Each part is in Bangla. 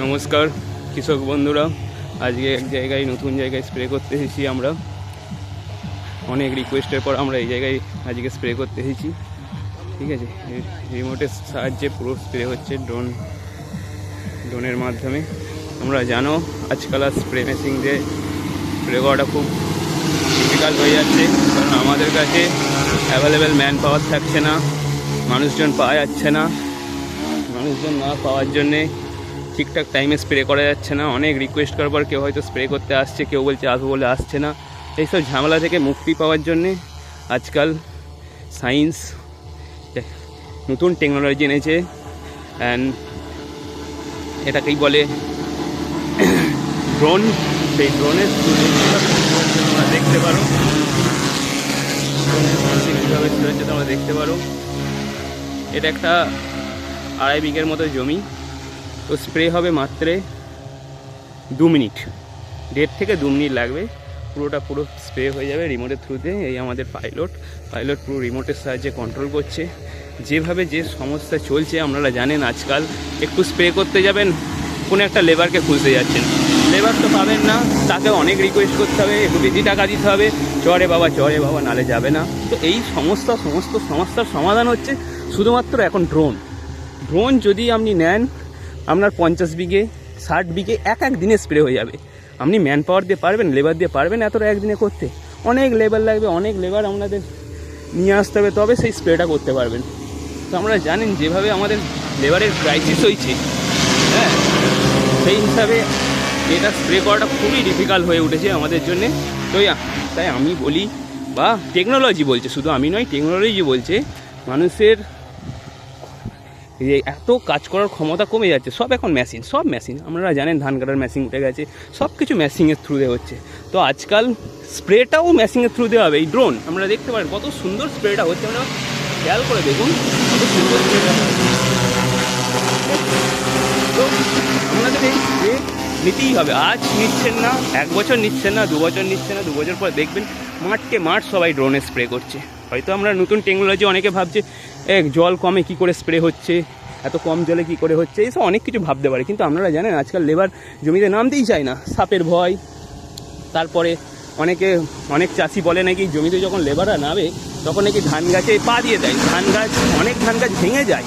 নমস্কার কৃষক বন্ধুরা, আজকে এক জায়গায় নতুন জায়গায় স্প্রে করতে এসেছি। আমরা অনেক রিকোয়েস্টের পর আমরা এই জায়গায় আজকে স্প্রে করতে এসেছি। ঠিক আছে, রিমোটের সাহায্যে পুরো স্প্রে হচ্ছে ড্রোনের মাধ্যমে। আমরা জানো আজকাল আর স্প্রে মেশিন দিয়ে স্প্রে করাটা খুব ডিফিকাল্ট হয়ে যাচ্ছে, কারণ আমাদের কাছে অ্যাভেলেবেল ম্যান পাওয়ার থাকছে না, মানুষজন পাওয়া যাচ্ছে না। মানুষজন না পাওয়ার জন্যে ঠিকঠাক টাইমে স্প্রে করা যাচ্ছে না। অনেক রিকোয়েস্ট করার পর কেউ হয়তো স্প্রে করতে আসছে, কেউ বলছে আসবো বলে আসছে না। এইসব ঝামেলা থেকে মুক্তি পাওয়ার জন্যে আজকাল সায়েন্স নতুন টেকনোলজি এনেছে, অ্যান্ড এটাকেই বলে ড্রোন। সেই ড্রোনের তোমরা দেখতে পারো, কীভাবে হচ্ছে তোমরা দেখতে পারো। এটা একটা 2.5 বিঘের মতো জমি, তো স্প্রে হবে মাত্র 2 মিনিট, 1.5 থেকে 2 মিনিট লাগবে। পুরো স্প্রে হয়ে যাবে রিমোটের থ্রুতে। এই আমাদের পাইলট পুরো রিমোটের সাহায্যে কন্ট্রোল করছে। যেভাবে যে সমস্যা চলছে আপনারা জানেন, আজকাল একটু স্প্রে করতে যাবেন, কোনো একটা লেবারকে খুঁজতে যাচ্ছেন, লেবার তো পাবেন না, তাকে অনেক রিকোয়েস্ট করতে হবে, একটু বেশি টাকা দিতে হবে, চরে বাবা নালে যাবে না। তো এই সমস্ত সমস্যার সমাধান হচ্ছে শুধুমাত্র এখন ড্রোন যদি আপনি নেন, আপনার 50 বিঘে 60 বিঘে এক দিনে স্প্রে হয়ে যাবে। আপনি ম্যান পাওয়ার দিয়ে পারবেন, লেবার দিয়ে পারবেন এতটা একদিনে করতে? অনেক লেবার লাগবে, অনেক লেবার আপনাদের নিয়ে আসতে হবে, তবে সেই স্প্রেটা করতে পারবেন। তো আমরা জানেন যেভাবে আমাদের লেবারের ক্রাইসিস হয়েছে, হ্যাঁ, সেই হিসাবে এটা স্প্রে করাটা খুবই ডিফিকাল্ট হয়ে উঠেছে আমাদের জন্যে। তো তাই আমি বলি, বা টেকনোলজি বলছে, শুধু আমি নয়, টেকনোলজি বলছে মানুষের এত কাজ করার ক্ষমতা কমে যাচ্ছে। সব এখন সব মেশিন। আপনারা জানেন ধান কাটার মেশিন উঠে গেছে, সব কিছু মেশিনের থ্রুতে হচ্ছে। তো আজকাল স্প্রেটাও মেশিনের থ্রুতে হবে। এই ড্রোন আমরা দেখতে পারেন কত সুন্দর স্প্রেটা হচ্ছে, আমরা খেয়াল করে দেখুন কত সুন্দর স্প্রেটা। তো আপনাদের এই স্প্রে নিতেই হবে। আজ নিচ্ছেন না, 1 বছর নিচ্ছেন না, 2 বছর নিচ্ছেন না, 2 বছর পর দেখবেন মাঠ সবাই ড্রোনে স্প্রে করছে। হয়তো আমরা নতুন টেকনোলজি, অনেকে ভাবছে জল কমে কি করে স্প্রে হচ্ছে, এত কম জলে কি করে হচ্ছে, এইসব অনেক কিছু ভাবতে পারে। কিন্তু আপনারা জানেন আজকাল লেবার জমিতে নামতেই চায় না, সাপের ভয়। তারপরে অনেক চাষি বলে নাকি জমিতে যখন লেবাররা নামে তখন নাকি ধান গাছে পা দিয়ে দেয়, অনেক ধান গাছ ভেঙে যায়।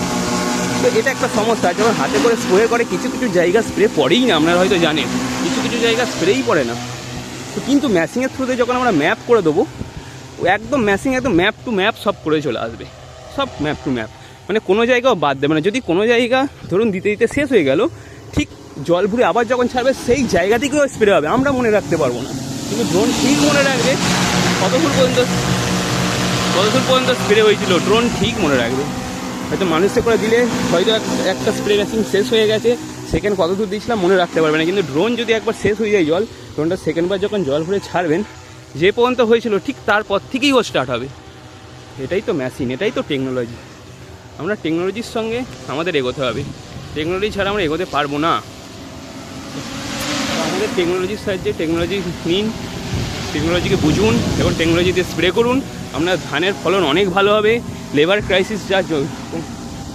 তো এটা একটা সমস্যা। যখন হাতে করে স্প্রে করে কিছু জায়গা স্প্রে পড়েই না, আপনারা হয়তো জানেন কিছু জায়গা স্প্রেই পড়ে না। তো কিন্তু মেশিনের থ্রুতে যখন আমরা ম্যাপ করে দেবো, একদম মেশিন একদম ম্যাপ টু ম্যাপ সব করে চলে আসবে, সব ম্যাপ টু ম্যাপ, মানে কোনো জায়গাও বাদ দেবে না। যদি কোনো জায়গা ধরুন দিতে শেষ হয়ে গেল, ঠিক জল ভরে আবার যখন ছাড়বে সেই জায়গা থেকেও স্প্রে হবে। আমরা মনে রাখতে পারবো না, কিন্তু ড্রোন ঠিক মনে রাখবে কতদূর পর্যন্ত স্প্রে হয়েছিল, ড্রোন ঠিক মনে রাখবে। হয়তো মানুষে করে দিলে হয়তো একটা স্প্রে মেশিন শেষ হয়ে গেছে, সেকেন্ড কত দূর দিয়েছিলাম মনে রাখতে পারবে না। কিন্তু ড্রোন যদি একবার শেষ হয়ে যায় জল, ড্রোনটা সেকেন্ডবার যখন জল ভরে ছাড়বেন, যে পর্যন্ত হয়েছিল ঠিক তারপর থেকেই ও স্টার্ট হবে। এটাই তো মেশিন, এটাই তো টেকনোলজি। আমরা টেকনোলজির সঙ্গে আমাদের এগোতে হবে, টেকনোলজি ছাড়া আমরা এগোতে পারবো না। আমাদের টেকনোলজির সাহায্যে টেকনোলজি নিন, টেকনোলজিকে বুঝুন এবং টেকনোলজিতে স্প্রে করুন। আপনার ধানের ফলন অনেক ভালো হবে, লেবার ক্রাইসিস যা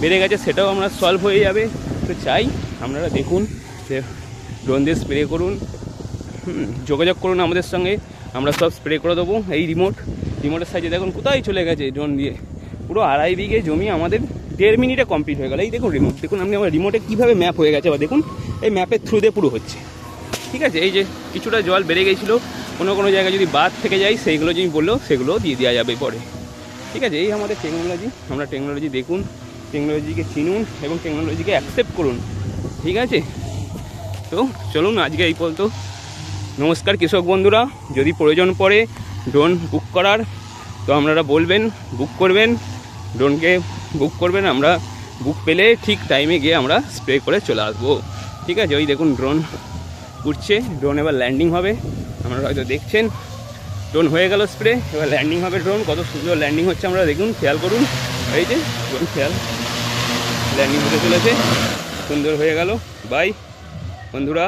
বেড়ে গেছে সেটাও আমরা সলভ হয়ে যাবে। তো চাই আপনারা দেখুন, ড্রোন দিয়ে স্প্রে করুন, যোগাযোগ করুন আমাদের সঙ্গে, আমরা সব স্প্রে করে দেবো। এই রিমোটের সাহায্যে দেখুন কোথায় চলে গেছে ড্রোন দিয়ে। পুরো 2.5 বিঘে জমি আমাদের 1.5 মিনিটে কমপ্লিট হয়ে গেল। এই দেখুন রিমোট, দেখুন আপনি আমার রিমোটে কীভাবে ম্যাপ হয়ে গেছে, বা দেখুন এই ম্যাপের থ্রু দিয়ে পুরো হচ্ছে। ঠিক আছে, এই যে কিছুটা জল বেড়ে গেছিলো, কোনো জায়গায় যদি বাদ থেকে যায় সেইগুলো যদি বললেও সেগুলোও দিয়ে দেওয়া যাবে পরে। ঠিক আছে, এই আমাদের টেকনোলজি। আমরা টেকনোলজি দেখুন, টেকনোলজিকে চিনুন এবং টেকনোলজিকে অ্যাকসেপ্ট করুন। ঠিক আছে, তো চলুন আজকে এই পর্যন্ত। নমস্কার কৃষক বন্ধুরা, যদি প্রয়োজন পড়ে ড্রোন বুক করার, তো আপনারা বলবেন, বুক করবেন, ড্রোনকে বুক করবেন। আমরা বুক পেলে ঠিক টাইমে গিয়ে আমরা স্প্রে করে চলে আসবো। ঠিক আছে, ওই দেখুন ড্রোন উঠছে, ড্রোন এবার ল্যান্ডিং হবে। আপনারা হয়তো দেখছেন ড্রোন হয়ে গেল স্প্রে, এবার ল্যান্ডিং হবে। ড্রোন কত সুন্দর ল্যান্ডিং হচ্ছে, আমরা দেখুন, খেয়াল করুন। এই যে ড্রোন ল্যান্ডিং হতে চলেছে, সুন্দর হয়ে গেল। বাই বন্ধুরা।